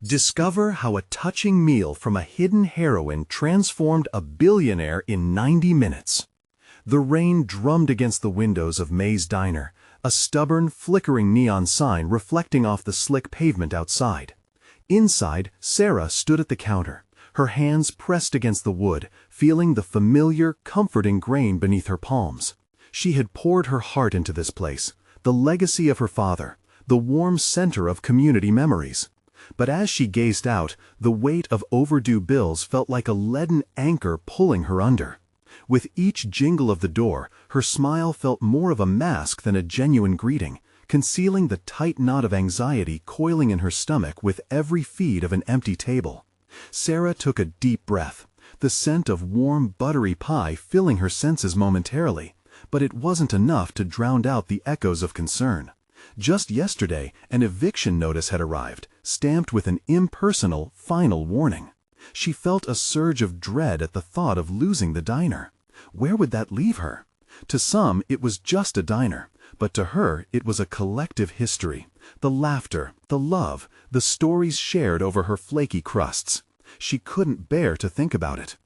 Discover how a touching meal from a hidden heroine transformed a billionaire in 90 minutes. The rain drummed against the windows of May's diner, a stubborn, flickering neon sign reflecting off the slick pavement outside. Inside, Sarah stood at the counter, her hands pressed against the wood, feeling the familiar, comforting grain beneath her palms. She had poured her heart into this place, the legacy of her father, the warm center of community memories. But as she gazed out, the weight of overdue bills felt like a leaden anchor pulling her under. With each jingle of the door, her smile felt more of a mask than a genuine greeting, concealing the tight knot of anxiety coiling in her stomach with every feed of an empty table. Sarah took a deep breath, the scent of warm, buttery pie filling her senses momentarily, but it wasn't enough to drown out the echoes of concern. Just yesterday, an eviction notice had arrived, stamped with an impersonal, final warning. She felt a surge of dread at the thought of losing the diner. Where would that leave her? To some, it was just a diner, but to her, it was a collective history. The laughter, the love, the stories shared over her flaky crusts. She couldn't bear to think about it.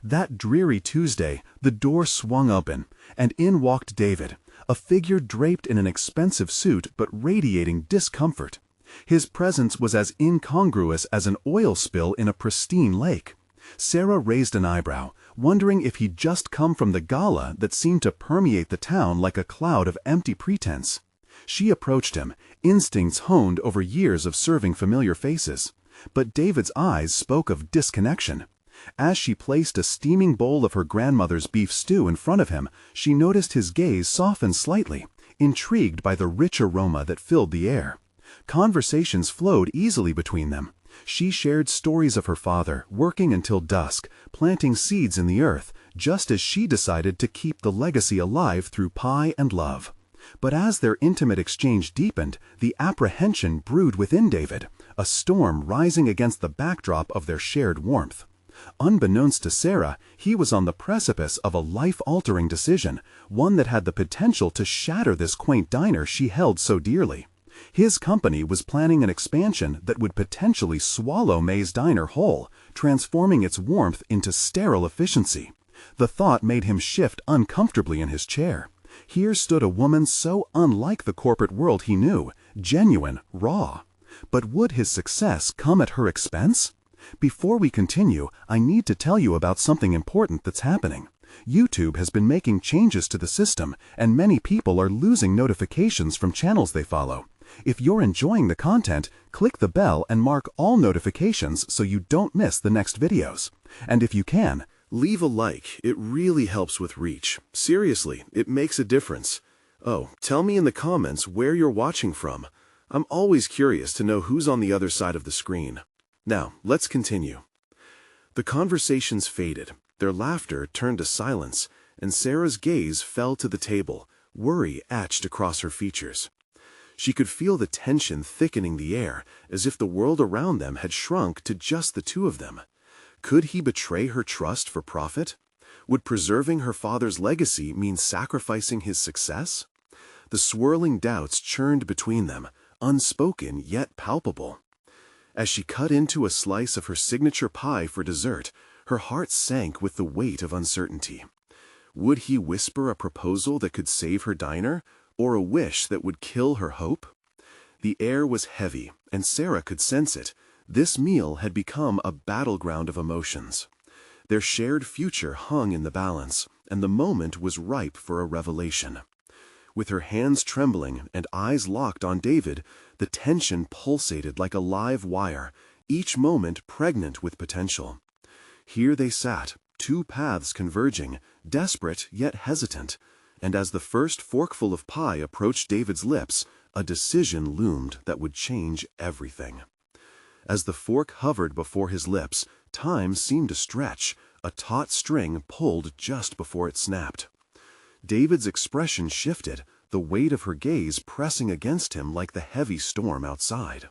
That dreary Tuesday, the door swung open, and in walked David, a figure draped in an expensive suit but radiating discomfort. His presence was as incongruous as an oil spill in a pristine lake. Sarah raised an eyebrow, wondering if he'd just come from the gala that seemed to permeate the town like a cloud of empty pretense. She approached him, instincts honed over years of serving familiar faces. But David's eyes spoke of disconnection. As she placed a steaming bowl of her grandmother's beef stew in front of him, she noticed his gaze soften slightly, intrigued by the rich aroma that filled the air. Conversations flowed easily between them. She shared stories of her father, working until dusk, planting seeds in the earth, just as she decided to keep the legacy alive through pie and love. But as their intimate exchange deepened, the apprehension brewed within David, a storm rising against the backdrop of their shared warmth. Unbeknownst to Sarah, he was on the precipice of a life-altering decision, one that had the potential to shatter this quaint diner she held so dearly. His company was planning an expansion that would potentially swallow May's diner whole, transforming its warmth into sterile efficiency. The thought made him shift uncomfortably in his chair. Here stood a woman so unlike the corporate world he knew, genuine, raw. But would his success come at her expense? Before we continue, I need to tell you about something important that's happening. YouTube has been making changes to the system, and many people are losing notifications from channels they follow. If you're enjoying the content, click the bell and mark all notifications so you don't miss the next videos. And if you can, leave a like. It really helps with reach. Seriously, it makes a difference. Oh, tell me in the comments where you're watching from. I'm always curious to know who's on the other side of the screen. Now, let's continue. The conversations faded, their laughter turned to silence, and Sarah's gaze fell to the table, worry etched across her features. She could feel the tension thickening the air, as if the world around them had shrunk to just the two of them. Could he betray her trust for profit? Would preserving her father's legacy mean sacrificing his success? The swirling doubts churned between them, unspoken yet palpable. As she cut into a slice of her signature pie for dessert, her heart sank with the weight of uncertainty. Would he whisper a proposal that could save her diner, or a wish that would kill her hope? The air was heavy, and Sarah could sense it. This meal had become a battleground of emotions. Their shared future hung in the balance, and the moment was ripe for a revelation. With her hands trembling and eyes locked on David, the tension pulsated like a live wire, each moment pregnant with potential. Here they sat, two paths converging, desperate yet hesitant, and as the first forkful of pie approached David's lips, a decision loomed that would change everything. As the fork hovered before his lips, time seemed to stretch, a taut string pulled just before it snapped. David's expression shifted, the weight of her gaze pressing against him like the heavy storm outside.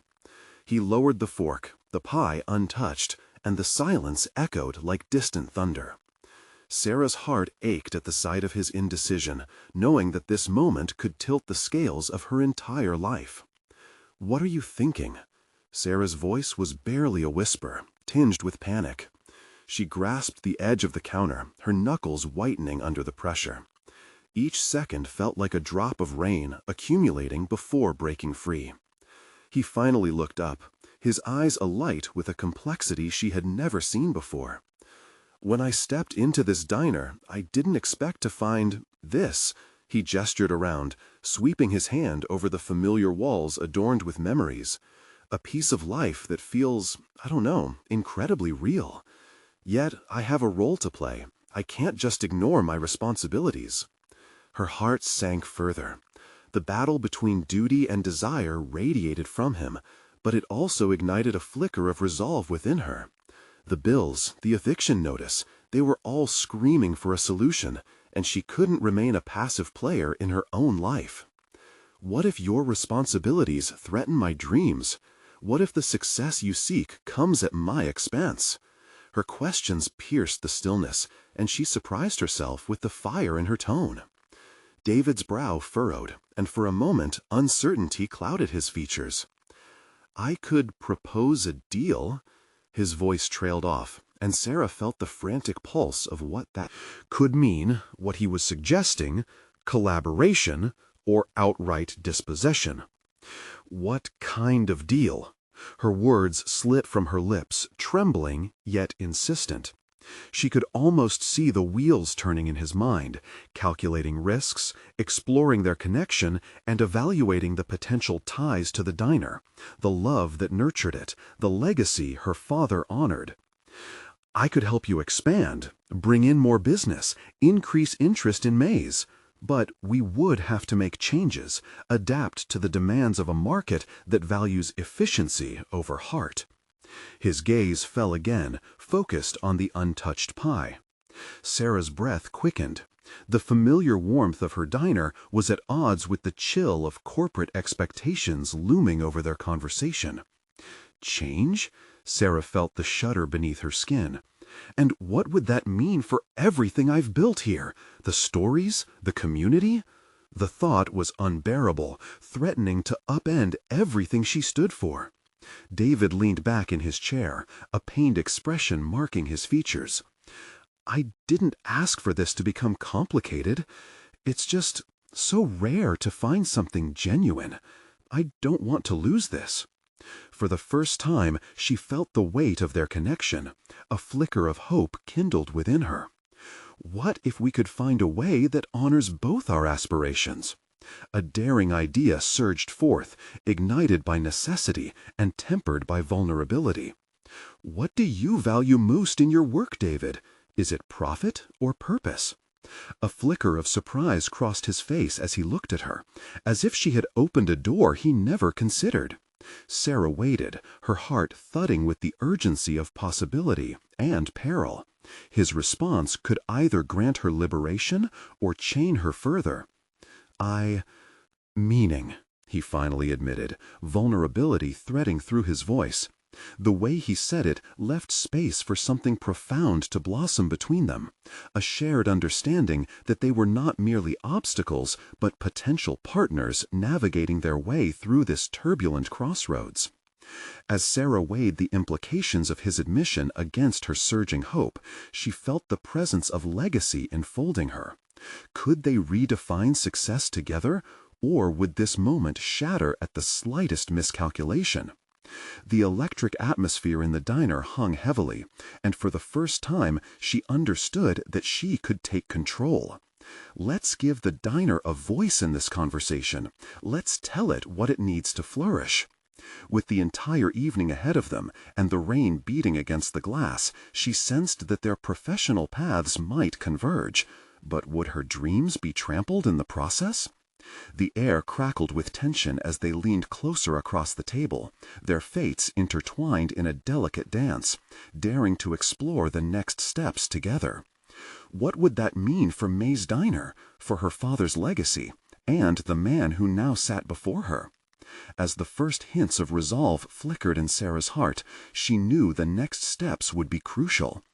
He lowered the fork, the pie untouched, and the silence echoed like distant thunder. Sarah's heart ached at the sight of his indecision, knowing that this moment could tilt the scales of her entire life. "What are you thinking?" Sarah's voice was barely a whisper, tinged with panic. She grasped the edge of the counter, her knuckles whitening under the pressure. Each second felt like a drop of rain accumulating before breaking free. He finally looked up, his eyes alight with a complexity she had never seen before. "When I stepped into this diner, I didn't expect to find this." He gestured around, sweeping his hand over the familiar walls adorned with memories. "A piece of life that feels, I don't know, incredibly real. Yet I have a role to play. I can't just ignore my responsibilities." Her heart sank further. The battle between duty and desire radiated from him, but it also ignited a flicker of resolve within her. The bills, the eviction notice, they were all screaming for a solution, and she couldn't remain a passive player in her own life. "What if your responsibilities threaten my dreams? What if the success you seek comes at my expense?" Her questions pierced the stillness, and she surprised herself with the fire in her tone. David's brow furrowed, and for a moment uncertainty clouded his features. "I could propose a deal." His voice trailed off, and Sarah felt the frantic pulse of what that could mean. What he was suggesting: collaboration or outright dispossession. What kind of deal? Her words slipped from her lips, trembling yet insistent. She could almost see the wheels turning in his mind, calculating risks, exploring their connection, and evaluating the potential ties to the diner, the love that nurtured it, the legacy her father honored. "I could help you expand, bring in more business, increase interest in Maze. But we would have to make changes, adapt to the demands of a market that values efficiency over heart." His gaze fell again, focused on the untouched pie. Sarah's breath quickened. The familiar warmth of her diner was at odds with the chill of corporate expectations looming over their conversation. Change? Sarah felt the shudder beneath her skin. And what would that mean for everything I've built here? The stories? The community? The thought was unbearable, threatening to upend everything she stood for. David leaned back in his chair, a pained expression marking his features. "I didn't ask for this to become complicated. It's just so rare to find something genuine. I don't want to lose this." For the first time, she felt the weight of their connection. A flicker of hope kindled within her. What if we could find a way that honors both our aspirations? A daring idea surged forth, ignited by necessity and tempered by vulnerability. "What do you value most in your work, David? Is it profit or purpose?" A flicker of surprise crossed his face as he looked at her, as if she had opened a door he never considered. Sarah waited, her heart thudding with the urgency of possibility and peril. His response could either grant her liberation or chain her further. Meaning," he finally admitted, vulnerability threading through his voice. The way he said it left space for something profound to blossom between them, a shared understanding that they were not merely obstacles, but potential partners navigating their way through this turbulent crossroads. As Sarah weighed the implications of his admission against her surging hope, she felt the presence of legacy enfolding her. Could they redefine success together, or would this moment shatter at the slightest miscalculation? The electric atmosphere in the diner hung heavily, and for the first time she understood that she could take control. Let's give the diner a voice in this conversation. Let's tell it what it needs to flourish. With the entire evening ahead of them and the rain beating against the glass, she sensed that their professional paths might converge. But would her dreams be trampled in the process? The air crackled with tension as they leaned closer across the table, their fates intertwined in a delicate dance, daring to explore the next steps together. What would that mean for May's Diner, for her father's legacy, and the man who now sat before her? As the first hints of resolve flickered in Sarah's heart, she knew the next steps would be crucial.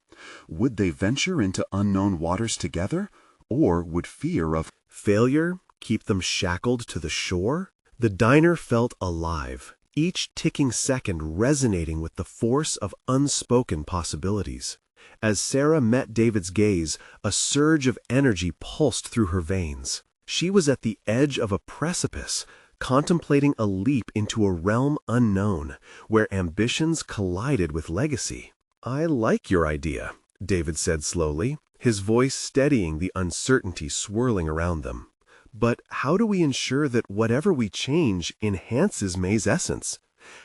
Would they venture into unknown waters together, or would fear of failure keep them shackled to the shore? The diner felt alive, each ticking second resonating with the force of unspoken possibilities. As Sarah met David's gaze, a surge of energy pulsed through her veins. She was at the edge of a precipice, contemplating a leap into a realm unknown, where ambitions collided with legacy. "I like your idea," David said slowly, his voice steadying the uncertainty swirling around them. "But how do we ensure that whatever we change enhances May's essence?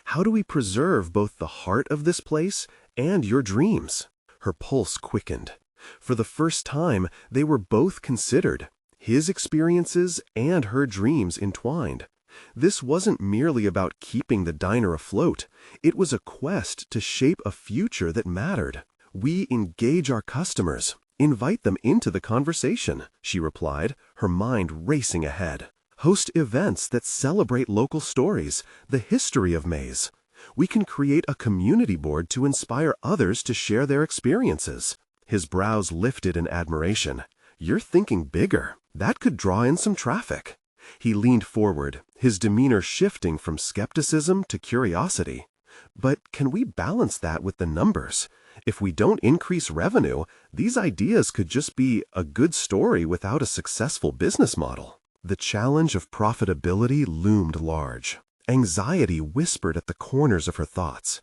How do we preserve both the heart of this place and your dreams?" Her pulse quickened. For the first time, they were both considered, his experiences and her dreams entwined. This wasn't merely about keeping the diner afloat. It was a quest to shape a future that mattered. "We engage our customers, invite them into the conversation," she replied, her mind racing ahead. "Host events that celebrate local stories, the history of May's. We can create a community board to inspire others to share their experiences." His brows lifted in admiration. "You're thinking bigger. That could draw in some traffic." He leaned forward, his demeanor shifting from skepticism to curiosity. "But can we balance that with the numbers? If we don't increase revenue, these ideas could just be a good story without a successful business model." The challenge of profitability loomed large. Anxiety whispered at the corners of her thoughts.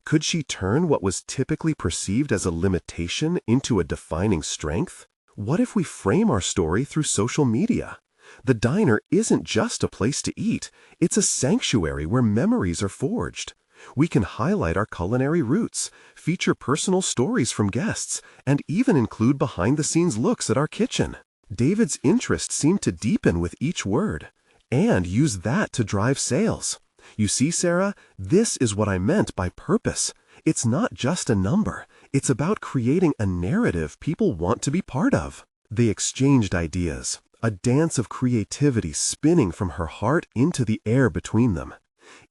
Could she turn what was typically perceived as a limitation into a defining strength? What if we frame our story through social media? The diner isn't just a place to eat, it's a sanctuary where memories are forged. We can highlight our culinary roots, feature personal stories from guests, and even include behind-the-scenes looks at our kitchen. David's interest seemed to deepen with each word. "And use that to drive sales. You see, Sarah, this is what I meant by purpose. It's not just a number. It's about creating a narrative people want to be part of." They exchanged ideas, a dance of creativity spinning from her heart into the air between them.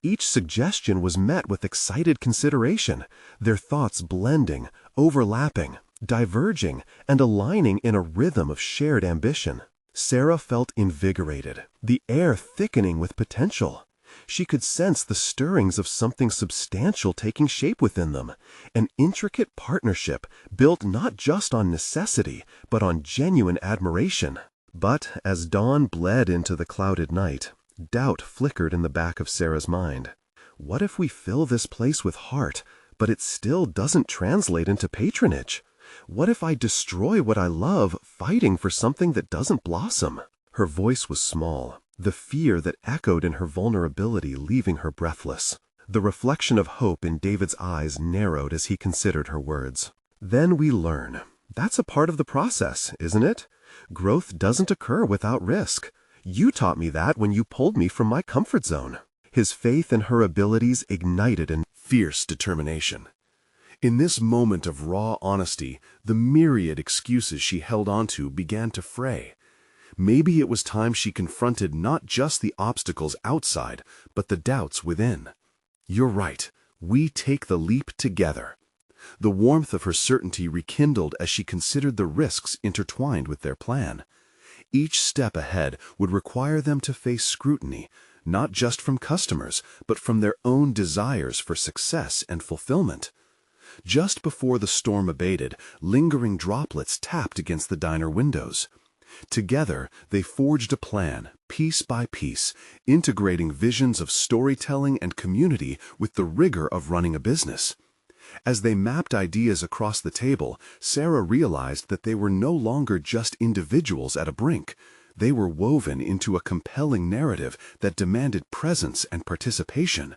Each suggestion was met with excited consideration, their thoughts blending, overlapping, diverging, and aligning in a rhythm of shared ambition. Sarah felt invigorated, the air thickening with potential. She could sense the stirrings of something substantial taking shape within them, an intricate partnership built not just on necessity, but on genuine admiration. But as dawn bled into the clouded night, doubt flickered in the back of Sarah's mind. What if we fill this place with heart, but it still doesn't translate into patronage? What if I destroy what I love fighting for something that doesn't blossom? Her voice was small, the fear that echoed in her vulnerability leaving her breathless. The reflection of hope in David's eyes narrowed as he considered her words. "Then we learn. That's a part of the process, isn't it? Growth doesn't occur without risk. You taught me that when you pulled me from my comfort zone." His faith in her abilities ignited in fierce determination. In this moment of raw honesty, the myriad excuses she held onto began to fray. Maybe it was time she confronted not just the obstacles outside, but the doubts within. "You're right. We take the leap together." The warmth of her certainty rekindled as she considered the risks intertwined with their plan. Each step ahead would require them to face scrutiny, not just from customers, but from their own desires for success and fulfillment. Just before the storm abated, lingering droplets tapped against the diner windows. Together, they forged a plan, piece by piece, integrating visions of storytelling and community with the rigor of running a business. As they mapped ideas across the table, Sarah realized that they were no longer just individuals at a brink. They were woven into a compelling narrative that demanded presence and participation.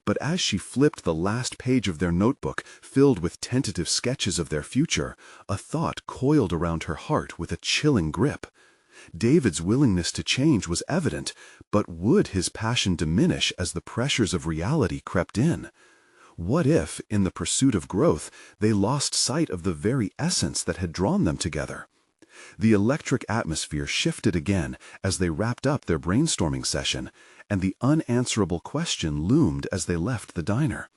But as she flipped the last page of their notebook, filled with tentative sketches of their future, a thought coiled around her heart with a chilling grip. David's willingness to change was evident, but would his passion diminish as the pressures of reality crept in? What if, in the pursuit of growth, they lost sight of the very essence that had drawn them together? The electric atmosphere shifted again as they wrapped up their brainstorming session, and the unanswerable question loomed as they left the diner.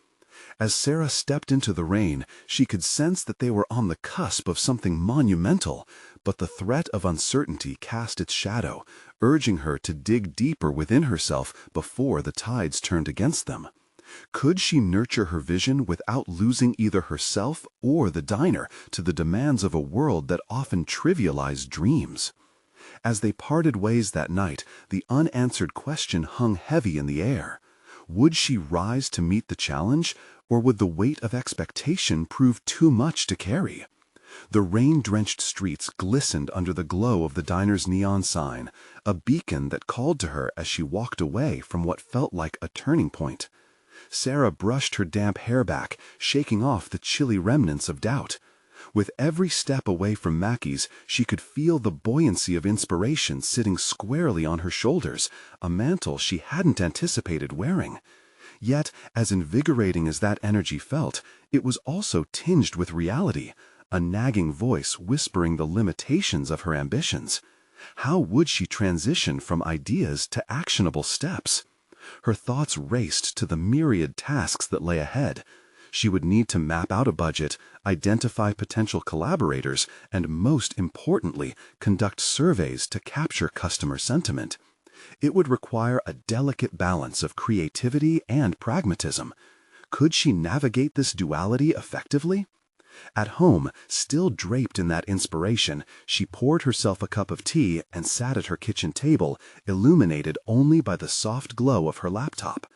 As Sarah stepped into the rain, she could sense that they were on the cusp of something monumental, but the threat of uncertainty cast its shadow, urging her to dig deeper within herself before the tides turned against them. Could she nurture her vision without losing either herself or the diner to the demands of a world that often trivialized dreams? As they parted ways that night, the unanswered question hung heavy in the air. Would she rise to meet the challenge, or would the weight of expectation prove too much to carry? The rain-drenched streets glistened under the glow of the diner's neon sign, a beacon that called to her as she walked away from what felt like a turning point. Sarah brushed her damp hair back, shaking off the chilly remnants of doubt. With every step away from Mackey's, she could feel the buoyancy of inspiration sitting squarely on her shoulders, a mantle she hadn't anticipated wearing. Yet, as invigorating as that energy felt, it was also tinged with reality, a nagging voice whispering the limitations of her ambitions. How would she transition from ideas to actionable steps? Her thoughts raced to the myriad tasks that lay ahead. She would need to map out a budget, identify potential collaborators, and most importantly, conduct surveys to capture customer sentiment. It would require a delicate balance of creativity and pragmatism. Could she navigate this duality effectively? At home, still draped in that inspiration, she poured herself a cup of tea and sat at her kitchen table, illuminated only by the soft glow of her laptop.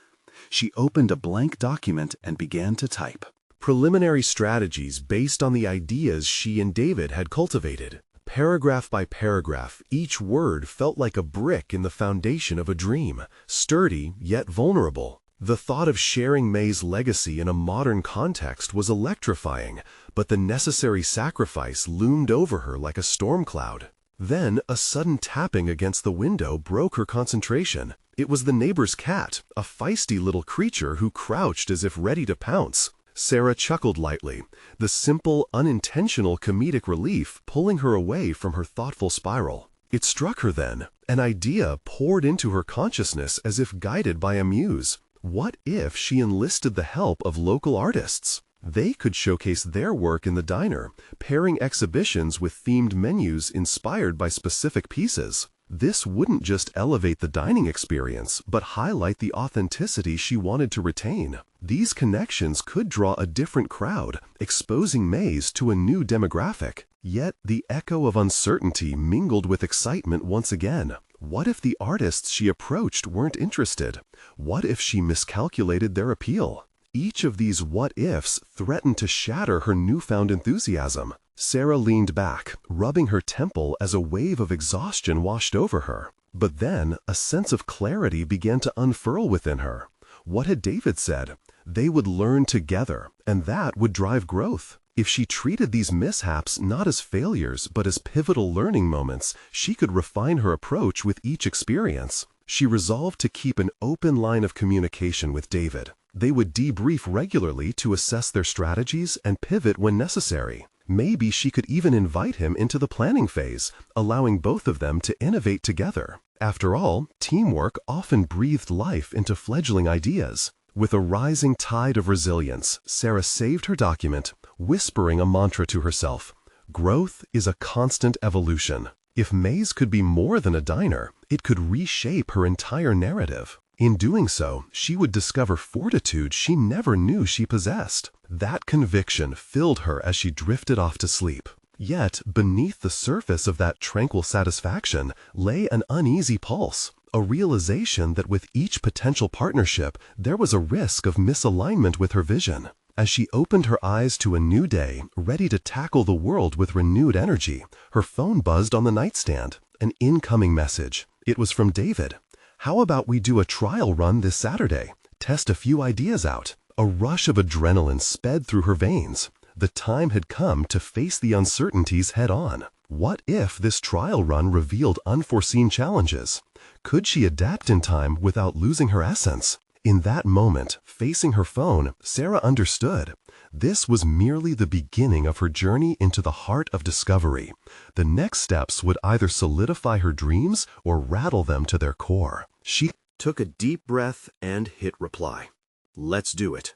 She opened a blank document and began to type. Preliminary strategies based on the ideas she and David had cultivated. Paragraph by paragraph, each word felt like a brick in the foundation of a dream, sturdy yet vulnerable. The thought of sharing May's legacy in a modern context was electrifying, but the necessary sacrifice loomed over her like a storm cloud. Then, a sudden tapping against the window broke her concentration. It was the neighbor's cat, a feisty little creature who crouched as if ready to pounce. Sarah chuckled lightly, the simple, unintentional comedic relief pulling her away from her thoughtful spiral. It struck her then. An idea poured into her consciousness as if guided by a muse. What if she enlisted the help of local artists? They could showcase their work in the diner, pairing exhibitions with themed menus inspired by specific pieces. This wouldn't just elevate the dining experience, but highlight the authenticity she wanted to retain. These connections could draw a different crowd, exposing May's to a new demographic. Yet the echo of uncertainty mingled with excitement once again. What if the artists she approached weren't interested? What if she miscalculated their appeal? Each of these what-ifs threatened to shatter her newfound enthusiasm. Sarah leaned back, rubbing her temple as a wave of exhaustion washed over her. But then, a sense of clarity began to unfurl within her. What had David said? They would learn together, and that would drive growth. If she treated these mishaps not as failures but as pivotal learning moments, she could refine her approach with each experience. She resolved to keep an open line of communication with David. They would debrief regularly to assess their strategies and pivot when necessary. Maybe she could even invite him into the planning phase, allowing both of them to innovate together. After all, teamwork often breathed life into fledgling ideas. With a rising tide of resilience, Sarah saved her document, whispering a mantra to herself. Growth is a constant evolution. If May's could be more than a diner, it could reshape her entire narrative. In doing so, she would discover fortitude she never knew she possessed. That conviction filled her as she drifted off to sleep. Yet, beneath the surface of that tranquil satisfaction lay an uneasy pulse, a realization that with each potential partnership, there was a risk of misalignment with her vision. As she opened her eyes to a new day, ready to tackle the world with renewed energy, her phone buzzed on the nightstand. An incoming message. It was from David. How about we do a trial run this Saturday? Test a few ideas out. A rush of adrenaline sped through her veins. The time had come to face the uncertainties head on. What if this trial run revealed unforeseen challenges? Could she adapt in time without losing her essence? In that moment, facing her phone, Sarah understood. This was merely the beginning of her journey into the heart of discovery. The next steps would either solidify her dreams or rattle them to their core. She took a deep breath and hit reply. Let's do it.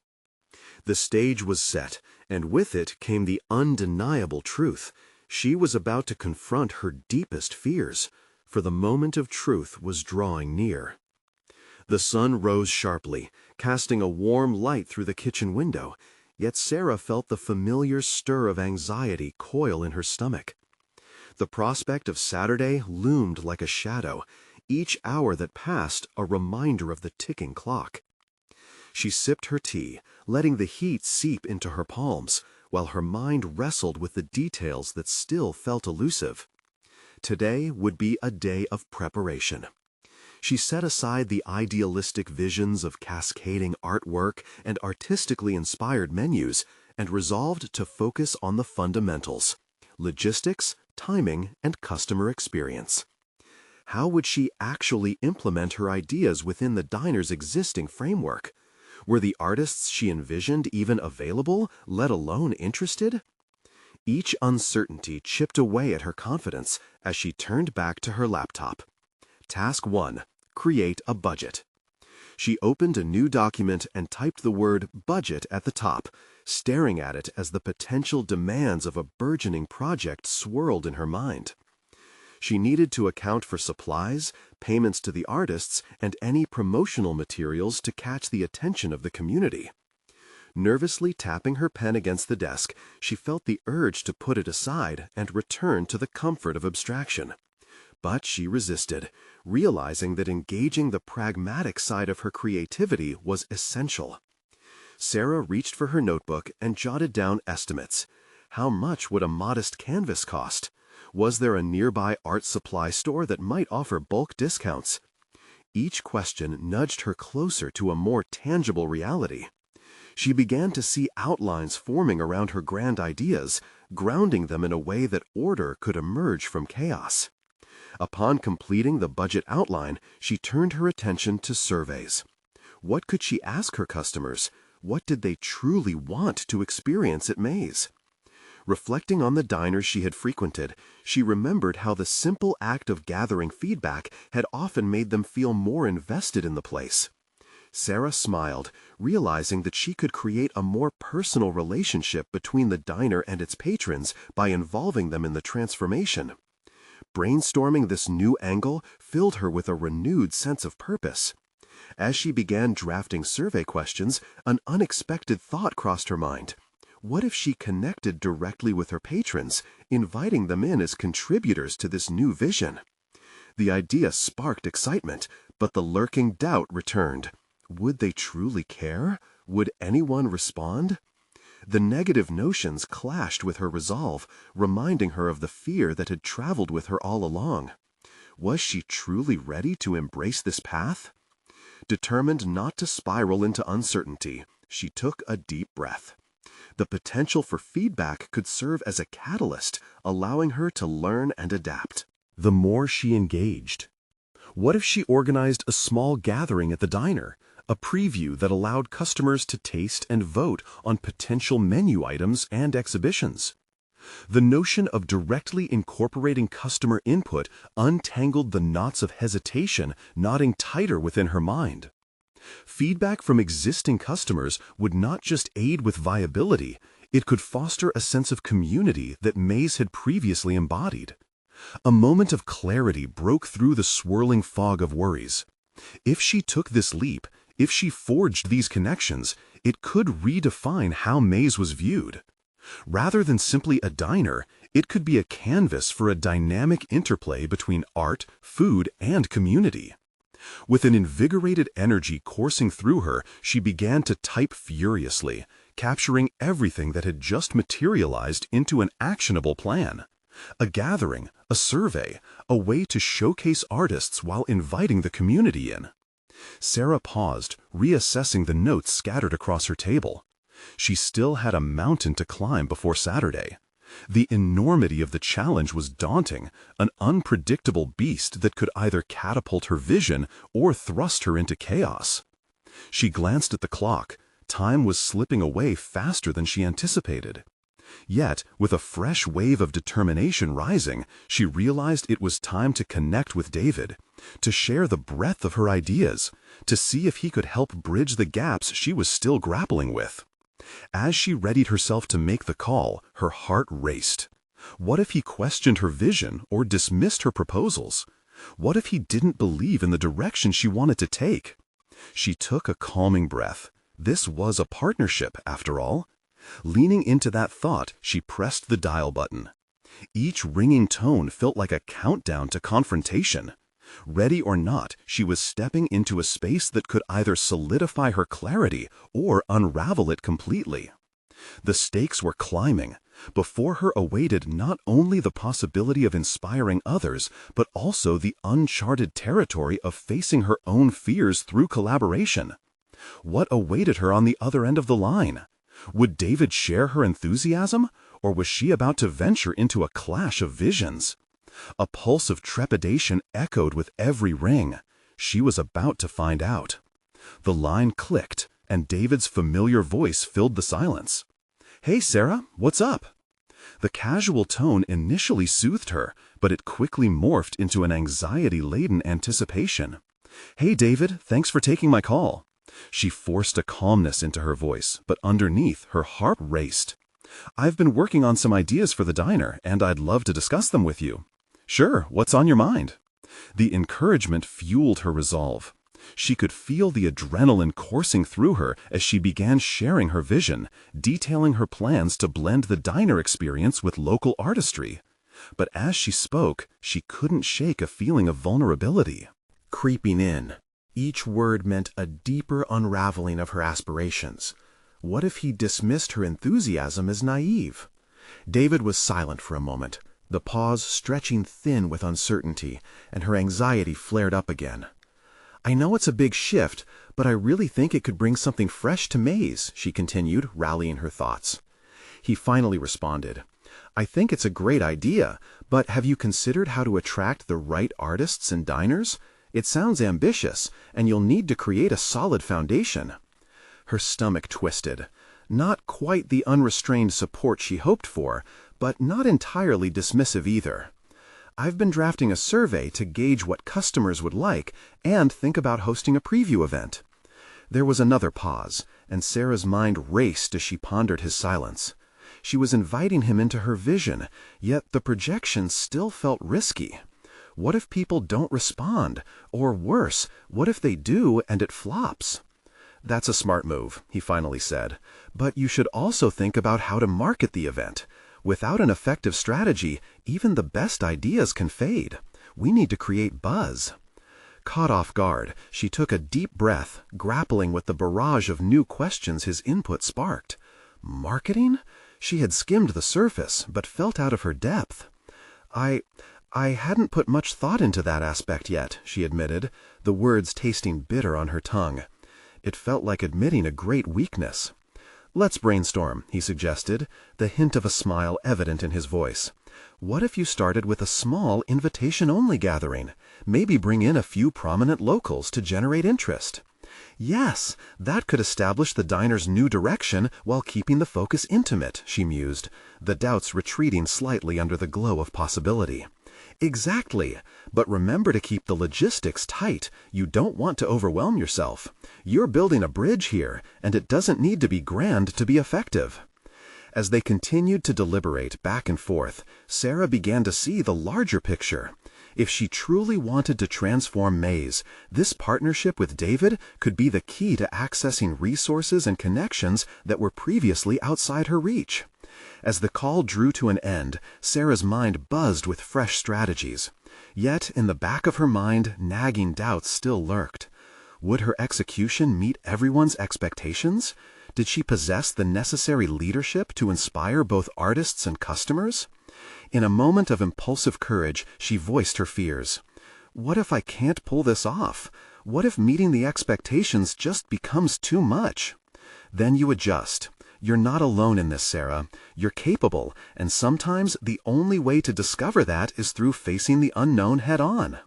The stage was set, and with it came the undeniable truth. She was about to confront her deepest fears, for the moment of truth was drawing near. The sun rose sharply, casting a warm light through the kitchen window, yet Sarah felt the familiar stir of anxiety coil in her stomach. The prospect of Saturday loomed like a shadow, each hour that passed a reminder of the ticking clock. She sipped her tea, letting the heat seep into her palms, while her mind wrestled with the details that still felt elusive. Today would be a day of preparation. She set aside the idealistic visions of cascading artwork and artistically inspired menus and resolved to focus on the fundamentals: logistics, timing, and customer experience. How would she actually implement her ideas within the diner's existing framework? Were the artists she envisioned even available, let alone interested? Each uncertainty chipped away at her confidence as she turned back to her laptop. Task 1. Create a budget. She opened a new document and typed the word budget at the top, staring at it as the potential demands of a burgeoning project swirled in her mind. She needed to account for supplies, payments to the artists, and any promotional materials to catch the attention of the community. Nervously tapping her pen against the desk, she felt the urge to put it aside and return to the comfort of abstraction. But she resisted, realizing that engaging the pragmatic side of her creativity was essential. Sarah reached for her notebook and jotted down estimates. How much would a modest canvas cost? Was there a nearby art supply store that might offer bulk discounts? Each question nudged her closer to a more tangible reality. She began to see outlines forming around her grand ideas, grounding them in a way that order could emerge from chaos. Upon completing the budget outline, she turned her attention to surveys. What could she ask her customers? What did they truly want to experience at Maze? Reflecting on the diners she had frequented, she remembered how the simple act of gathering feedback had often made them feel more invested in the place. Sarah smiled, realizing that she could create a more personal relationship between the diner and its patrons by involving them in the transformation. Brainstorming this new angle filled her with a renewed sense of purpose. As she began drafting survey questions, an unexpected thought crossed her mind. What if she connected directly with her patrons, inviting them in as contributors to this new vision? The idea sparked excitement, but the lurking doubt returned. Would they truly care? Would anyone respond? The negative notions clashed with her resolve, reminding her of the fear that had traveled with her all along. Was she truly ready to embrace this path? Determined not to spiral into uncertainty, she took a deep breath. The potential for feedback could serve as a catalyst, allowing her to learn and adapt. The more she engaged. What if she organized a small gathering at the diner? A preview that allowed customers to taste and vote on potential menu items and exhibitions. The notion of directly incorporating customer input untangled the knots of hesitation knotting tighter within her mind. Feedback from existing customers would not just aid with viability, it could foster a sense of community that Maze had previously embodied. A moment of clarity broke through the swirling fog of worries. If she took this leap, if she forged these connections, it could redefine how Maze was viewed. Rather than simply a diner, it could be a canvas for a dynamic interplay between art, food, and community. With an invigorated energy coursing through her, she began to type furiously, capturing everything that had just materialized into an actionable plan. A gathering, a survey, a way to showcase artists while inviting the community in. Sarah paused, reassessing the notes scattered across her table. She still had a mountain to climb before Saturday. The enormity of the challenge was daunting, an unpredictable beast that could either catapult her vision or thrust her into chaos. She glanced at the clock. Time was slipping away faster than she anticipated. Yet, with a fresh wave of determination rising, she realized it was time to connect with David, to share the breadth of her ideas, to see if he could help bridge the gaps she was still grappling with. As she readied herself to make the call, her heart raced. What if he questioned her vision or dismissed her proposals? What if he didn't believe in the direction she wanted to take? She took a calming breath. This was a partnership, after all. Leaning into that thought, she pressed the dial button. Each ringing tone felt like a countdown to confrontation. Ready or not, she was stepping into a space that could either solidify her clarity or unravel it completely. The stakes were climbing. Before her awaited not only the possibility of inspiring others, but also the uncharted territory of facing her own fears through collaboration. What awaited her on the other end of the line? Would David share her enthusiasm, or was she about to venture into a clash of visions? A pulse of trepidation echoed with every ring. She was about to find out. The line clicked, and David's familiar voice filled the silence. "Hey, Sarah, what's up?" The casual tone initially soothed her, but it quickly morphed into an anxiety-laden anticipation. "Hey, David, thanks for taking my call." She forced a calmness into her voice, but underneath, her heart raced. "I've been working on some ideas for the diner, and I'd love to discuss them with you." "Sure, what's on your mind?" The encouragement fueled her resolve. She could feel the adrenaline coursing through her as she began sharing her vision, detailing her plans to blend the diner experience with local artistry. But as she spoke, she couldn't shake a feeling of vulnerability creeping in. Each word meant a deeper unraveling of her aspirations. What if he dismissed her enthusiasm as naive? David was silent for a moment, the pause stretching thin with uncertainty, and her anxiety flared up again. "I know it's a big shift, but I really think it could bring something fresh to Maze," she continued, rallying her thoughts. He finally responded, "I think it's a great idea, but have you considered how to attract the right artists and diners? It sounds ambitious, and you'll need to create a solid foundation." Her stomach twisted. Not quite the unrestrained support she hoped for, but not entirely dismissive either. "I've been drafting a survey to gauge what customers would like and think about hosting a preview event." There was another pause, and Sarah's mind raced as she pondered his silence. She was inviting him into her vision, yet the projection still felt risky. What if people don't respond? Or worse, what if they do and it flops? "That's a smart move," he finally said, "but you should also think about how to market the event. Without an effective strategy, even the best ideas can fade. We need to create buzz." Caught off guard, she took a deep breath, grappling with the barrage of new questions his input sparked. Marketing? She had skimmed the surface, but felt out of her depth. I hadn't put much thought into that aspect yet," she admitted, the words tasting bitter on her tongue. It felt like admitting a great weakness. "Let's brainstorm," he suggested, the hint of a smile evident in his voice. "What if you started with a small invitation-only gathering? Maybe bring in a few prominent locals to generate interest." "Yes, that could establish the diner's new direction while keeping the focus intimate," she mused, the doubts retreating slightly under the glow of possibility. "Exactly. But remember to keep the logistics tight. You don't want to overwhelm yourself. You're building a bridge here, and it doesn't need to be grand to be effective." As they continued to deliberate back and forth, Sarah began to see the larger picture. If she truly wanted to transform Maze, this partnership with David could be the key to accessing resources and connections that were previously outside her reach. As the call drew to an end, Sarah's mind buzzed with fresh strategies. Yet, in the back of her mind, nagging doubts still lurked. Would her execution meet everyone's expectations? Did she possess the necessary leadership to inspire both artists and customers? In a moment of impulsive courage, she voiced her fears. "What if I can't pull this off? What if meeting the expectations just becomes too much?" Then you adjust. You're not alone in this, Sarah. You're capable, and sometimes the only way to discover that is through facing the unknown head-on.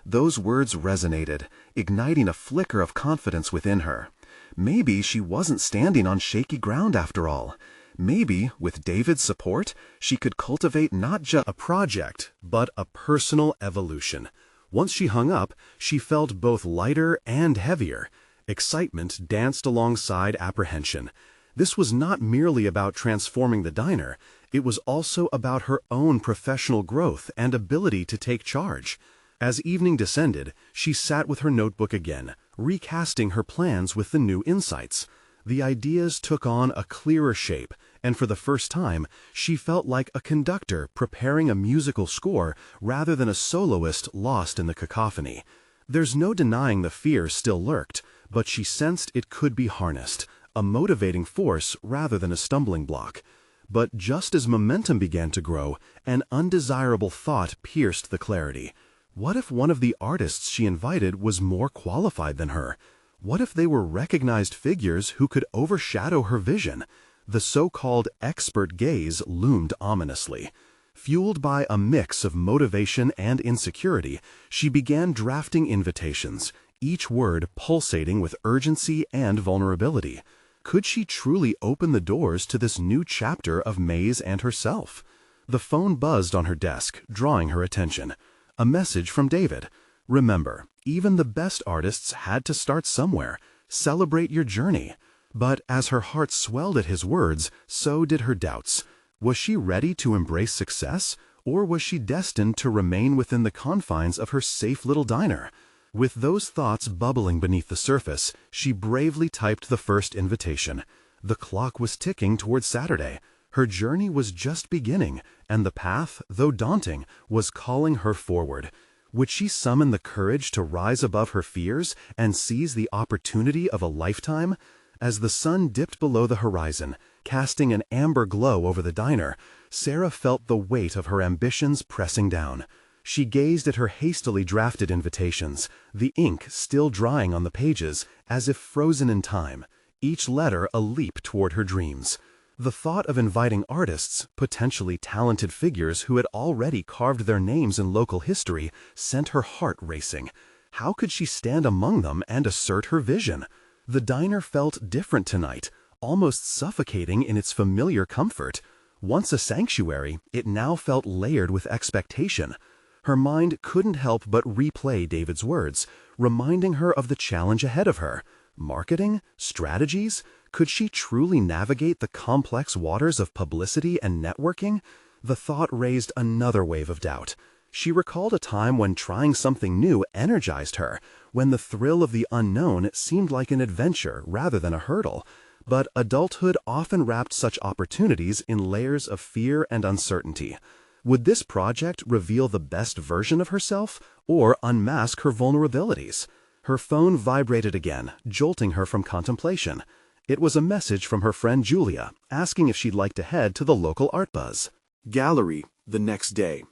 Those words resonated, igniting a flicker of confidence within her. Maybe she wasn't standing on shaky ground after all. Maybe, with David's support, she could cultivate not just a project, but a personal evolution. Once she hung up, she felt both lighter and heavier. Excitement danced alongside apprehension. This was not merely about transforming the diner, it was also about her own professional growth and ability to take charge. As evening descended, she sat with her notebook again, recasting her plans with the new insights. The ideas took on a clearer shape, and for the first time, she felt like a conductor preparing a musical score rather than a soloist lost in the cacophony. There's no denying the fear still lurked, but she sensed it could be harnessed, a motivating force rather than a stumbling block. But just as momentum began to grow, an undesirable thought pierced the clarity. What if one of the artists she invited was more qualified than her? What if they were recognized figures who could overshadow her vision? The so-called expert gaze loomed ominously. Fueled by a mix of motivation and insecurity, she began drafting invitations, each word pulsating with urgency and vulnerability. Could she truly open the doors to this new chapter of Mays and herself? The phone buzzed on her desk, drawing her attention. A message from David. Remember, even the best artists had to start somewhere. Celebrate your journey. But as her heart swelled at his words, so did her doubts. Was she ready to embrace success, or was she destined to remain within the confines of her safe little diner? With those thoughts bubbling beneath the surface, she bravely typed the first invitation. The clock was ticking toward Saturday. Her journey was just beginning, and the path, though daunting, was calling her forward. Would she summon the courage to rise above her fears and seize the opportunity of a lifetime? As the sun dipped below the horizon, casting an amber glow over the diner, Sarah felt the weight of her ambitions pressing down. She gazed at her hastily drafted invitations, the ink still drying on the pages, as if frozen in time, each letter a leap toward her dreams. The thought of inviting artists, potentially talented figures who had already carved their names in local history, sent her heart racing. How could she stand among them and assert her vision? The diner felt different tonight, almost suffocating in its familiar comfort. Once a sanctuary, it now felt layered with expectation. Her mind couldn't help but replay David's words, reminding her of the challenge ahead of her. Marketing? Strategies? Could she truly navigate the complex waters of publicity and networking? The thought raised another wave of doubt. She recalled a time when trying something new energized her, when the thrill of the unknown seemed like an adventure rather than a hurdle. But adulthood often wrapped such opportunities in layers of fear and uncertainty. Would this project reveal the best version of herself or unmask her vulnerabilities? Her phone vibrated again, jolting her from contemplation. It was a message from her friend Julia, asking if she'd like to head to the local art buzz. Gallery, the next day.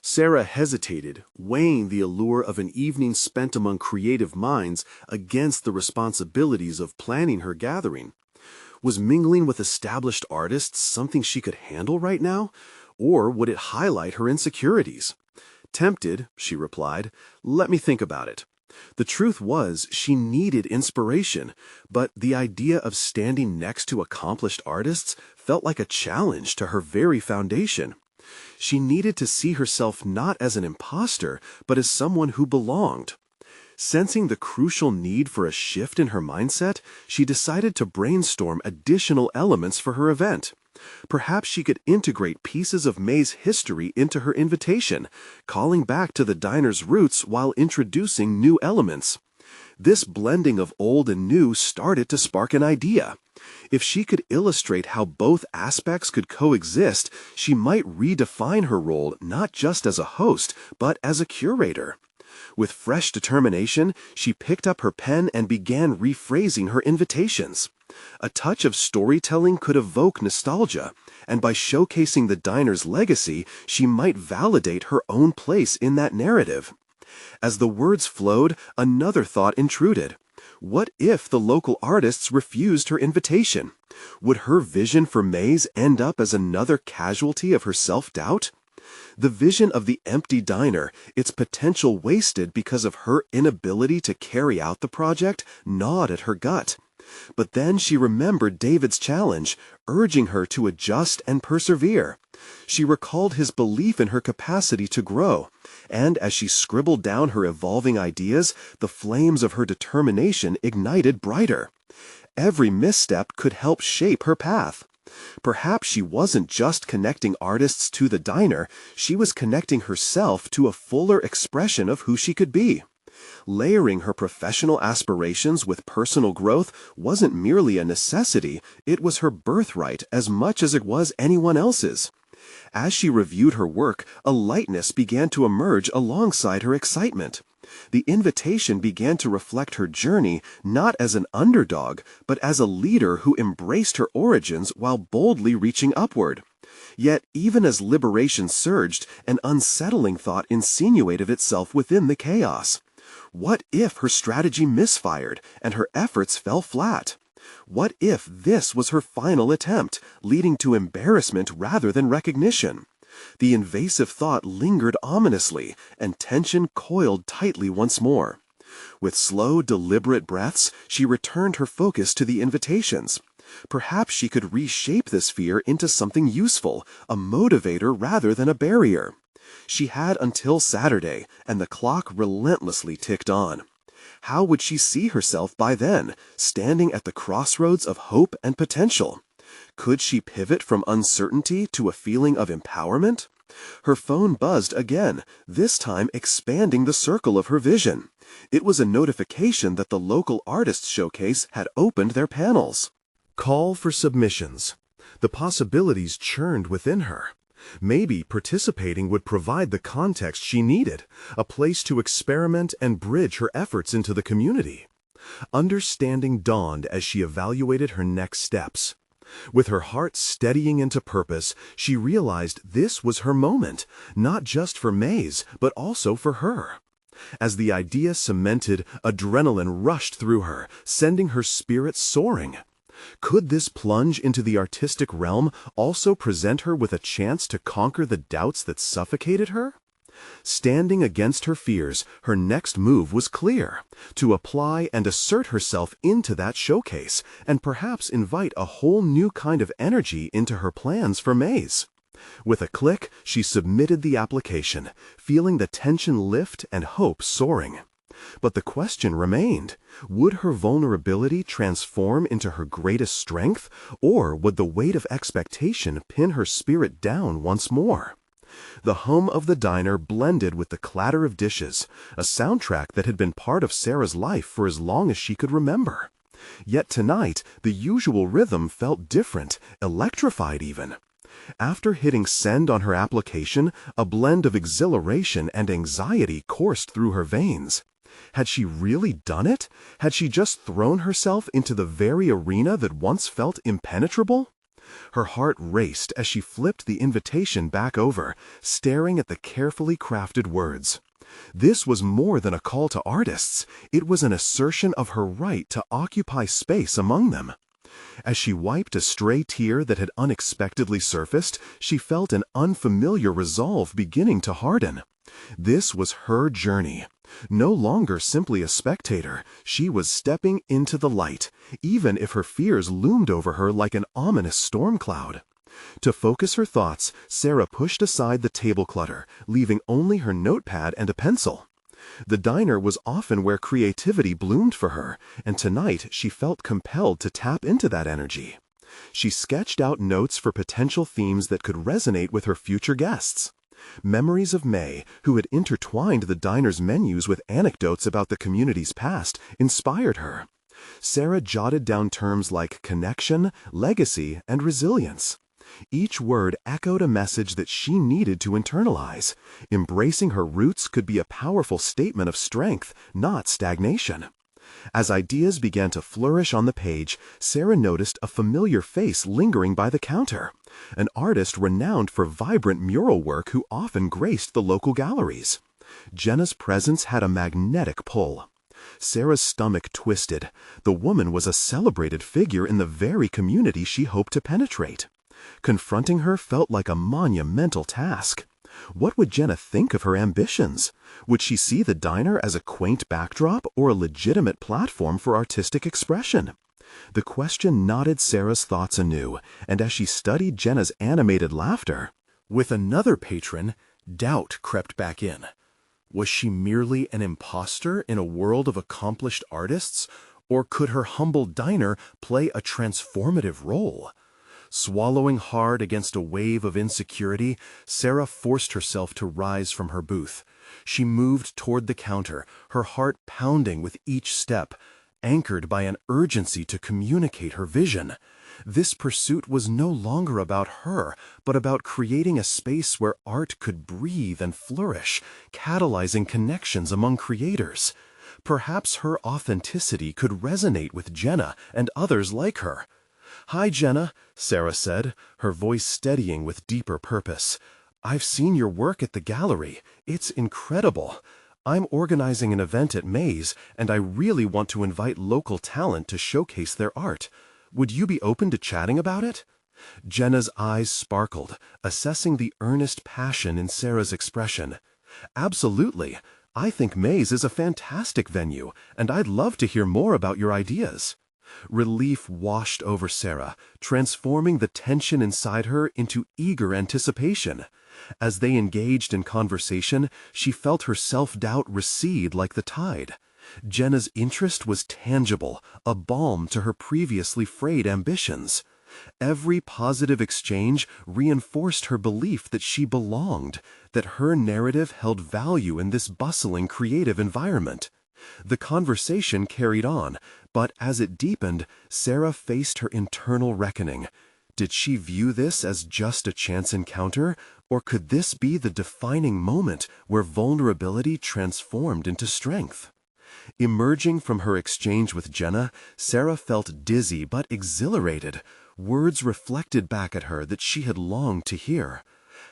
Sarah hesitated, weighing the allure of an evening spent among creative minds against the responsibilities of planning her gathering. Was mingling with established artists something she could handle right now, or would it highlight her insecurities? Tempted, she replied, "Let me think about it." The truth was, she needed inspiration, but the idea of standing next to accomplished artists felt like a challenge to her very foundation. She needed to see herself not as an imposter, but as someone who belonged. Sensing the crucial need for a shift in her mindset, she decided to brainstorm additional elements for her event. Perhaps she could integrate pieces of May's history into her invitation, calling back to the diner's roots while introducing new elements. This blending of old and new started to spark an idea. If she could illustrate how both aspects could coexist, she might redefine her role not just as a host, but as a curator. With fresh determination, she picked up her pen and began rephrasing her invitations. A touch of storytelling could evoke nostalgia, and by showcasing the diner's legacy, she might validate her own place in that narrative. As the words flowed, another thought intruded. What if the local artists refused her invitation? Would her vision for Mays end up as another casualty of her self-doubt? The vision of the empty diner, its potential wasted because of her inability to carry out the project, gnawed at her gut. But then she remembered David's challenge, urging her to adjust and persevere. She recalled his belief in her capacity to grow, and as she scribbled down her evolving ideas, the flames of her determination ignited brighter. Every misstep could help shape her path. Perhaps she wasn't just connecting artists to the diner, she was connecting herself to a fuller expression of who she could be. Layering her professional aspirations with personal growth wasn't merely a necessity, it was her birthright as much as it was anyone else's. As she reviewed her work, a lightness began to emerge alongside her excitement. The invitation began to reflect her journey not as an underdog, but as a leader who embraced her origins while boldly reaching upward. Yet, even as liberation surged, an unsettling thought insinuated itself within the chaos. What if her strategy misfired and her efforts fell flat? What if this was her final attempt, leading to embarrassment rather than recognition? The invasive thought lingered ominously, and tension coiled tightly once more. With slow, deliberate breaths, she returned her focus to the invitations. Perhaps she could reshape this fear into something useful, a motivator rather than a barrier. She had until Saturday, and the clock relentlessly ticked on. How would she see herself by then, standing at the crossroads of hope and potential? Could she pivot from uncertainty to a feeling of empowerment? Her phone buzzed again, this time expanding the circle of her vision. It was a notification that the local artists showcase had opened their panels. Call for submissions. The possibilities churned within her. Maybe participating would provide the context she needed, a place to experiment and bridge her efforts into the community. Understanding dawned as she evaluated her next steps. With her heart steadying into purpose, she realized this was her moment, not just for Maze, but also for her. As the idea cemented, adrenaline rushed through her, sending her spirit soaring. Could this plunge into the artistic realm also present her with a chance to conquer the doubts that suffocated her? Standing against her fears, her next move was clear: to apply and assert herself into that showcase, and perhaps invite a whole new kind of energy into her plans for Maze. With a click, she submitted the application, feeling the tension lift and hope soaring. But the question remained: would her vulnerability transform into her greatest strength, or would the weight of expectation pin her spirit down once more? The hum of the diner blended with the clatter of dishes, a soundtrack that had been part of Sarah's life for as long as she could remember. Yet tonight, the usual rhythm felt different, electrified even. After hitting send on her application, a blend of exhilaration and anxiety coursed through her veins. Had she really done it? Had she just thrown herself into the very arena that once felt impenetrable? Her heart raced as she flipped the invitation back over, staring at the carefully crafted words. This was more than a call to artists. It was an assertion of her right to occupy space among them. As she wiped a stray tear that had unexpectedly surfaced, she felt an unfamiliar resolve beginning to harden. This was her journey. No longer simply a spectator, she was stepping into the light, even if her fears loomed over her like an ominous storm cloud. To focus her thoughts, Sarah pushed aside the table clutter, leaving only her notepad and a pencil. The diner was often where creativity bloomed for her, and tonight she felt compelled to tap into that energy. She sketched out notes for potential themes that could resonate with her future guests. Memories of May, who had intertwined the diner's menus with anecdotes about the community's past, inspired her. Sarah jotted down terms like connection, legacy, and resilience. Each word echoed a message that she needed to internalize. Embracing her roots could be a powerful statement of strength, not stagnation. As ideas began to flourish on the page, Sarah noticed a familiar face lingering by the counter, an artist renowned for vibrant mural work who often graced the local galleries. Jenna's presence had a magnetic pull. Sarah's stomach twisted. The woman was a celebrated figure in the very community she hoped to penetrate. Confronting her felt like a monumental task. What would Jenna think of her ambitions? Would she see the diner as a quaint backdrop or a legitimate platform for artistic expression? The question knotted Sarah's thoughts anew, and as she studied Jenna's animated laughter, with another patron, doubt crept back in. Was she merely an imposter in a world of accomplished artists, Or could her humble diner play a transformative role? Swallowing hard against a wave of insecurity, Sarah forced herself to rise from her booth. She moved toward the counter, her heart pounding with each step, anchored by an urgency to communicate her vision. This pursuit was no longer about her, but about creating a space where art could breathe and flourish, catalyzing connections among creators. Perhaps her authenticity could resonate with Jenna and others like her. "Hi, Jenna," Sarah said, her voice steadying with deeper purpose. "I've seen your work at the gallery. It's incredible. I'm organizing an event at Maze, and I really want to invite local talent to showcase their art. Would you be open to chatting about it?" Jenna's eyes sparkled, assessing the earnest passion in Sarah's expression. "Absolutely. I think Maze is a fantastic venue, and I'd love to hear more about your ideas." Relief washed over Sarah, transforming the tension inside her into eager anticipation. As they engaged in conversation, she felt her self-doubt recede like the tide. Jenna's interest was tangible, a balm to her previously frayed ambitions. Every positive exchange reinforced her belief that she belonged, that her narrative held value in this bustling creative environment. The conversation carried on, but as it deepened, Sarah faced her internal reckoning. Did she view this as just a chance encounter, or could this be the defining moment where vulnerability transformed into strength? Emerging from her exchange with Jenna, Sarah felt dizzy but exhilarated. Words reflected back at her that she had longed to hear.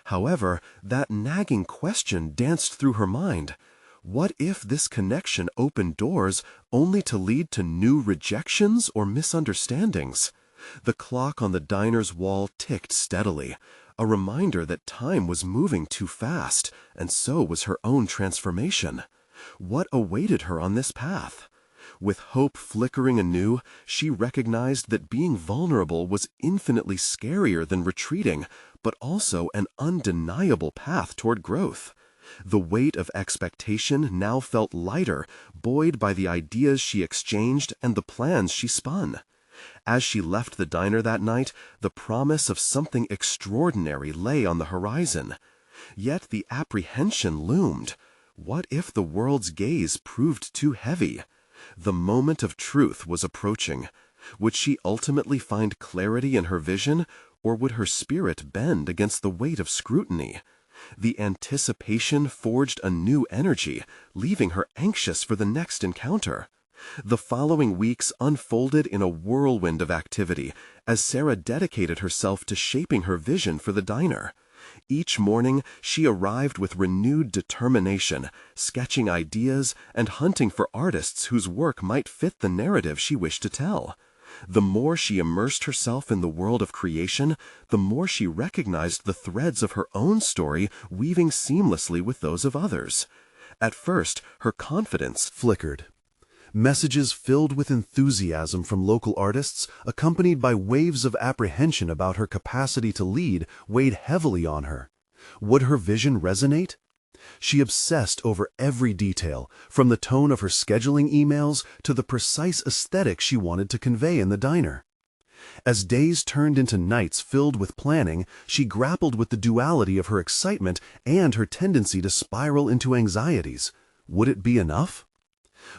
However, that nagging question danced through her mind. What if this connection opened doors only to lead to new rejections or misunderstandings? The clock on the diner's wall ticked steadily, a reminder that time was moving too fast, and so was her own transformation. What awaited her on this path? With hope flickering anew, she recognized that being vulnerable was infinitely scarier than retreating, but also an undeniable path toward growth. The weight of expectation now felt lighter, buoyed by the ideas she exchanged and the plans she spun. As she left the diner that night, the promise of something extraordinary lay on the horizon. Yet the apprehension loomed. What if the world's gaze proved too heavy? The moment of truth was approaching. Would she ultimately find clarity in her vision, or would her spirit bend against the weight of scrutiny? The anticipation forged a new energy, leaving her anxious for the next encounter. The following weeks unfolded in a whirlwind of activity as Sarah dedicated herself to shaping her vision for the diner. Each morning, she arrived with renewed determination, sketching ideas and hunting for artists whose work might fit the narrative she wished to tell. The more she immersed herself in the world of creation, the more she recognized the threads of her own story weaving seamlessly with those of others. At first, her confidence flickered. Messages filled with enthusiasm from local artists, accompanied by waves of apprehension about her capacity to lead, weighed heavily on her. Would her vision resonate? She obsessed over every detail, from the tone of her scheduling emails to the precise aesthetic she wanted to convey in the diner. As days turned into nights filled with planning, she grappled with the duality of her excitement and her tendency to spiral into anxieties. Would it be enough?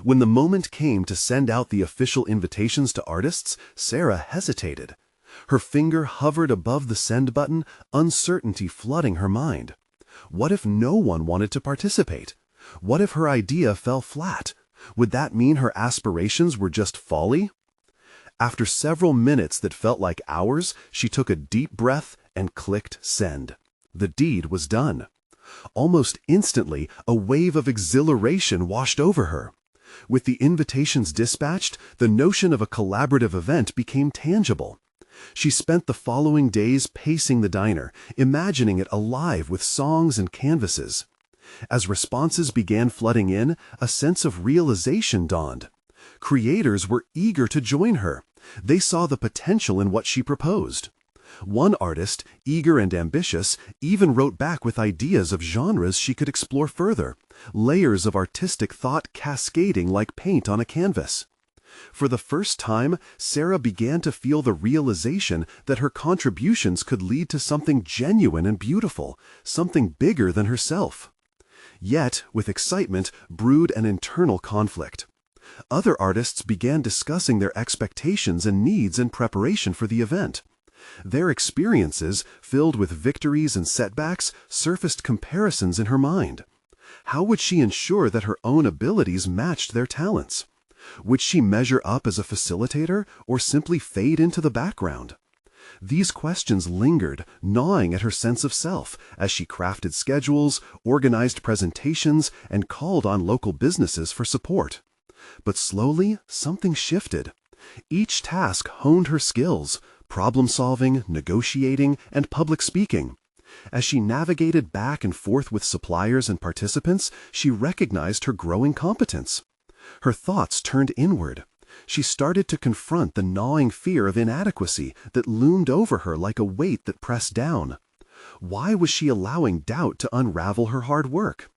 When the moment came to send out the official invitations to artists, Sarah hesitated. Her finger hovered above the send button, uncertainty flooding her mind. What if no one wanted to participate? What if her idea fell flat? Would that mean her aspirations were just folly? After several minutes that felt like hours, she took a deep breath and clicked send. The deed was done. Almost instantly, a wave of exhilaration washed over her. With the invitations dispatched, the notion of a collaborative event became tangible. She spent the following days pacing the diner, imagining it alive with songs and canvases. As responses began flooding in, a sense of realization dawned. Creators were eager to join her. They saw the potential in what she proposed. One artist, eager and ambitious, even wrote back with ideas of genres she could explore further, layers of artistic thought cascading like paint on a canvas. For the first time, Sarah began to feel the realization that her contributions could lead to something genuine and beautiful, something bigger than herself. Yet, with excitement, brewed an internal conflict. Other artists began discussing their expectations and needs in preparation for the event. Their experiences, filled with victories and setbacks, surfaced comparisons in her mind. How would she ensure that her own abilities matched their talents? Would she measure up as a facilitator or simply fade into the background? These questions lingered, gnawing at her sense of self, as she crafted schedules, organized presentations, and called on local businesses for support. But slowly, something shifted. Each task honed her skills: problem-solving, negotiating, and public speaking. As she navigated back and forth with suppliers and participants, she recognized her growing competence. Her thoughts turned inward. She started to confront the gnawing fear of inadequacy that loomed over her like a weight that pressed down. Why was she allowing doubt to unravel her hard work?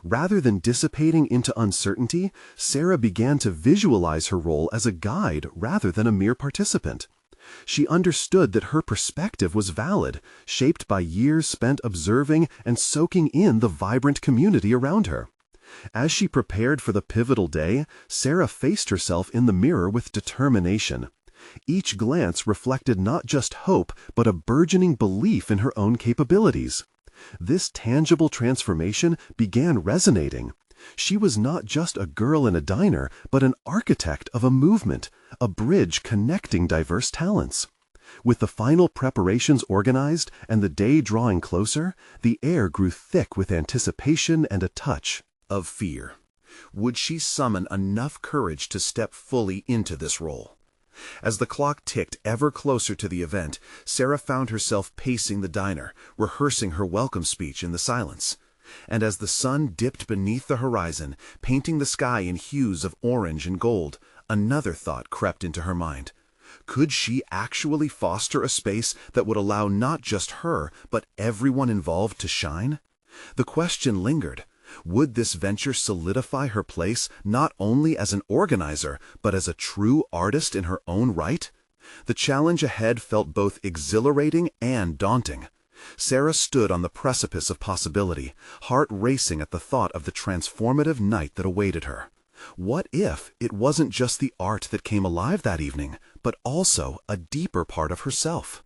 Rather than dissipating into uncertainty, Sarah began to visualize her role as a guide rather than a mere participant. She understood that her perspective was valid, shaped by years spent observing and soaking in the vibrant community around her. As she prepared for the pivotal day, Sarah faced herself in the mirror with determination. Each glance reflected not just hope, but a burgeoning belief in her own capabilities. This tangible transformation began resonating. She was not just a girl in a diner, but an architect of a movement, a bridge connecting diverse talents. With the final preparations organized and the day drawing closer, the air grew thick with anticipation and a touch of fear. Would she summon enough courage to step fully into this role? As the clock ticked ever closer to the event, Sarah found herself pacing the diner, rehearsing her welcome speech in the silence. And as the sun dipped beneath the horizon, painting the sky in hues of orange and gold, another thought crept into her mind. Could she actually foster a space that would allow not just her, but everyone involved to shine? The question lingered. Would this venture solidify her place not only as an organizer, but as a true artist in her own right? The challenge ahead felt both exhilarating and daunting. Sarah stood on the precipice of possibility, heart racing at the thought of the transformative night that awaited her. What if it wasn't just the art that came alive that evening, but also a deeper part of herself?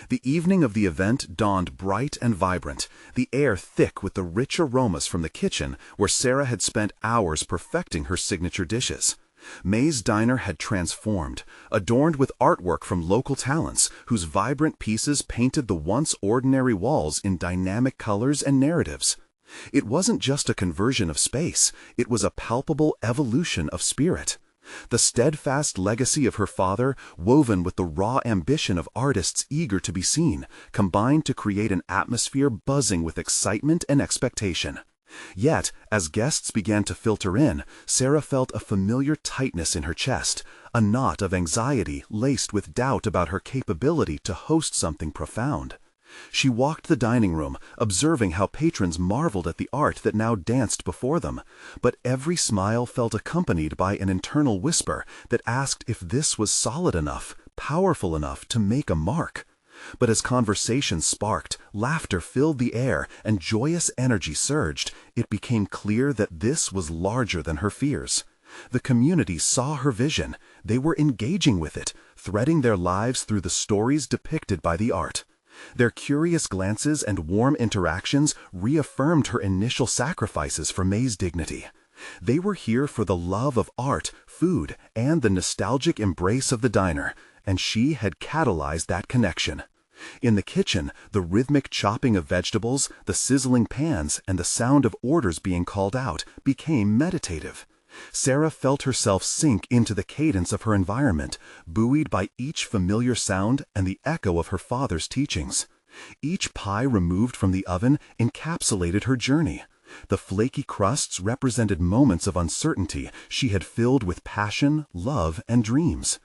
The evening of the event dawned bright and vibrant, the air thick with the rich aromas from the kitchen where Sarah had spent hours perfecting her signature dishes. May's Diner had transformed, adorned with artwork from local talents whose vibrant pieces painted the once ordinary walls in dynamic colors and narratives. It wasn't just a conversion of space, it was a palpable evolution of spirit. The steadfast legacy of her father, woven with the raw ambition of artists eager to be seen, combined to create an atmosphere buzzing with excitement and expectation. Yet, as guests began to filter in, Sarah felt a familiar tightness in her chest, a knot of anxiety laced with doubt about her capability to host something profound. She walked the dining room, observing how patrons marveled at the art that now danced before them, but every smile felt accompanied by an internal whisper that asked if this was solid enough, powerful enough to make a mark. But as conversation sparked, laughter filled the air, and joyous energy surged, it became clear that this was larger than her fears. The community saw her vision. They were engaging with it, threading their lives through the stories depicted by the art. Their curious glances and warm interactions reaffirmed her initial sacrifices for May's dignity. They were here for the love of art, food, and the nostalgic embrace of the diner, and she had catalyzed that connection. In the kitchen, the rhythmic chopping of vegetables, the sizzling pans, and the sound of orders being called out became meditative. Sarah felt herself sink into the cadence of her environment, buoyed by each familiar sound and the echo of her father's teachings. Each pie removed from the oven encapsulated her journey. The flaky crusts represented moments of uncertainty she had filled with passion, love, and dreams.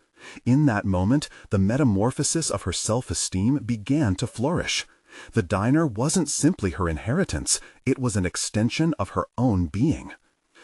In that moment, the metamorphosis of her self-esteem began to flourish. The diner wasn't simply her inheritance, it was an extension of her own being.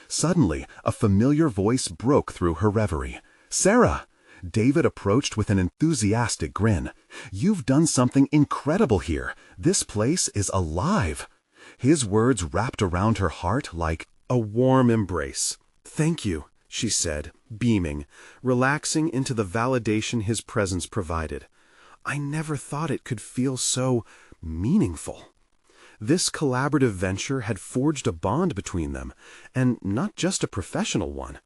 Suddenly, a familiar voice broke through her reverie. Sarah! David approached with an enthusiastic grin. You've done something incredible here. This place is alive. His words wrapped around her heart like a warm embrace. Thank you, she said, beaming, relaxing into the validation his presence provided. I never thought it could feel so meaningful. This collaborative venture had forged a bond between them, and not just a professional one.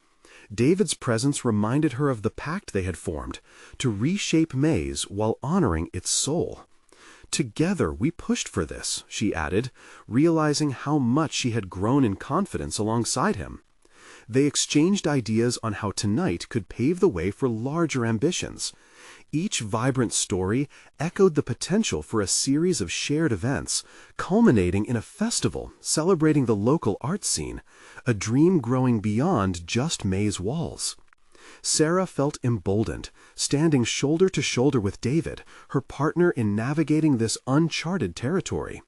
David's presence reminded her of the pact they had formed, to reshape Maze while honoring its soul. Together we pushed for this, she added, realizing how much she had grown in confidence alongside him. They exchanged ideas on how tonight could pave the way for larger ambitions. Each vibrant story echoed the potential for a series of shared events, culminating in a festival celebrating the local art scene, a dream growing beyond just Maze walls. Sarah felt emboldened, standing shoulder to shoulder with David, her partner in navigating this uncharted territory.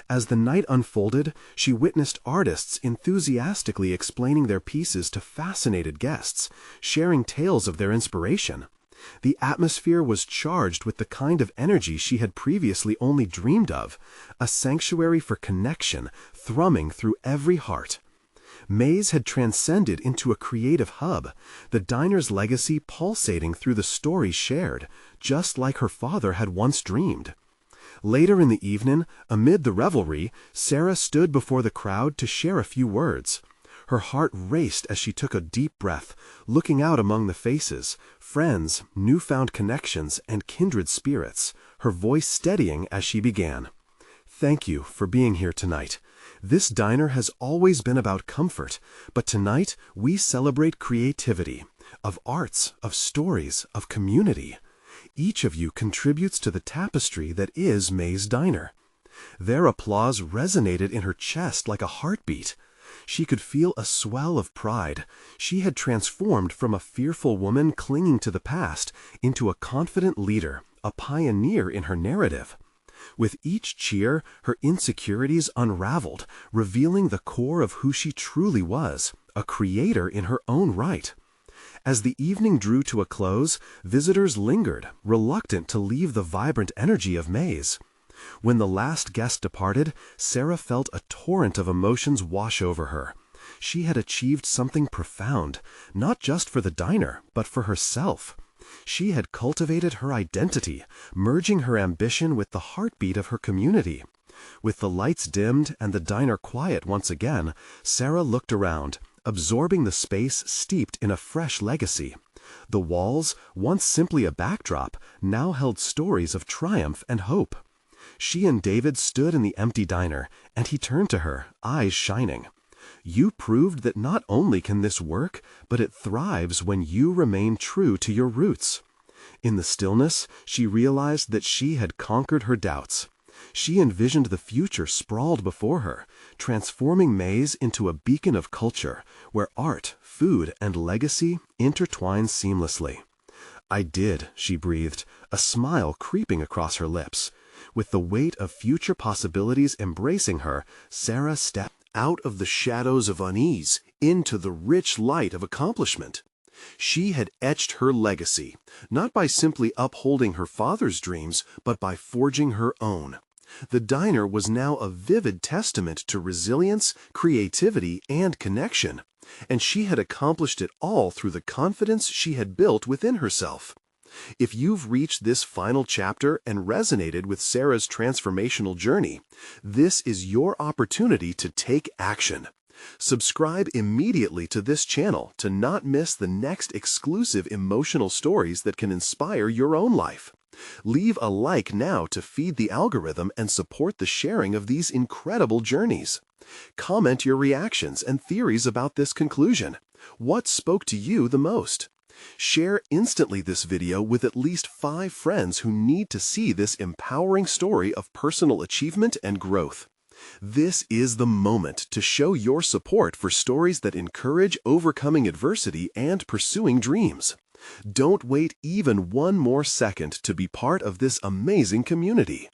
As the night unfolded, she witnessed artists enthusiastically explaining their pieces to fascinated guests, sharing tales of their inspiration. The atmosphere was charged with the kind of energy she had previously only dreamed of, a sanctuary for connection thrumming through every heart. Maze had transcended into a creative hub, the diner's legacy pulsating through the stories shared, just like her father had once dreamed. Later in the evening, amid the revelry, Sarah stood before the crowd to share a few words. Her heart raced as she took a deep breath, looking out among the faces, friends, newfound connections, and kindred spirits, her voice steadying as she began. Thank you for being here tonight. This diner has always been about comfort, but tonight we celebrate creativity, of arts, of stories, of community. Each of you contributes to the tapestry that is Maze Diner. Their applause resonated in her chest like a heartbeat. She could feel a swell of pride. She had transformed from a fearful woman clinging to the past into a confident leader, a pioneer in her narrative. With each cheer, her insecurities unraveled, revealing the core of who she truly was, a creator in her own right. As the evening drew to a close, visitors lingered, reluctant to leave the vibrant energy of Maze. When the last guest departed, Sarah felt a torrent of emotions wash over her. She had achieved something profound, not just for the diner, but for herself. She had cultivated her identity, merging her ambition with the heartbeat of her community. With the lights dimmed and the diner quiet once again, Sarah looked around, absorbing the space steeped in a fresh legacy. The walls, once simply a backdrop, now held stories of triumph and hope. She and David stood in the empty diner, and he turned to her, eyes shining. You proved that not only can this work, but it thrives when you remain true to your roots. In the stillness, she realized that she had conquered her doubts. She envisioned the future sprawled before her, transforming Maze into a beacon of culture, where art, food, and legacy intertwine seamlessly. I did, she breathed, a smile creeping across her lips. With the weight of future possibilities embracing her, Sarah stepped out of the shadows of unease into the rich light of accomplishment. She had etched her legacy, not by simply upholding her father's dreams, but by forging her own. The diner was now a vivid testament to resilience, creativity, and connection, and she had accomplished it all through the confidence she had built within herself. If you've reached this final chapter and resonated with Sarah's transformational journey, this is your opportunity to take action. Subscribe immediately to this channel to not miss the next exclusive emotional stories that can inspire your own life. Leave a like now to feed the algorithm and support the sharing of these incredible journeys. Comment your reactions and theories about this conclusion. What spoke to you the most? Share instantly this video with at least 5 friends who need to see this empowering story of personal achievement and growth. This is the moment to show your support for stories that encourage overcoming adversity and pursuing dreams. Don't wait even one more second to be part of this amazing community.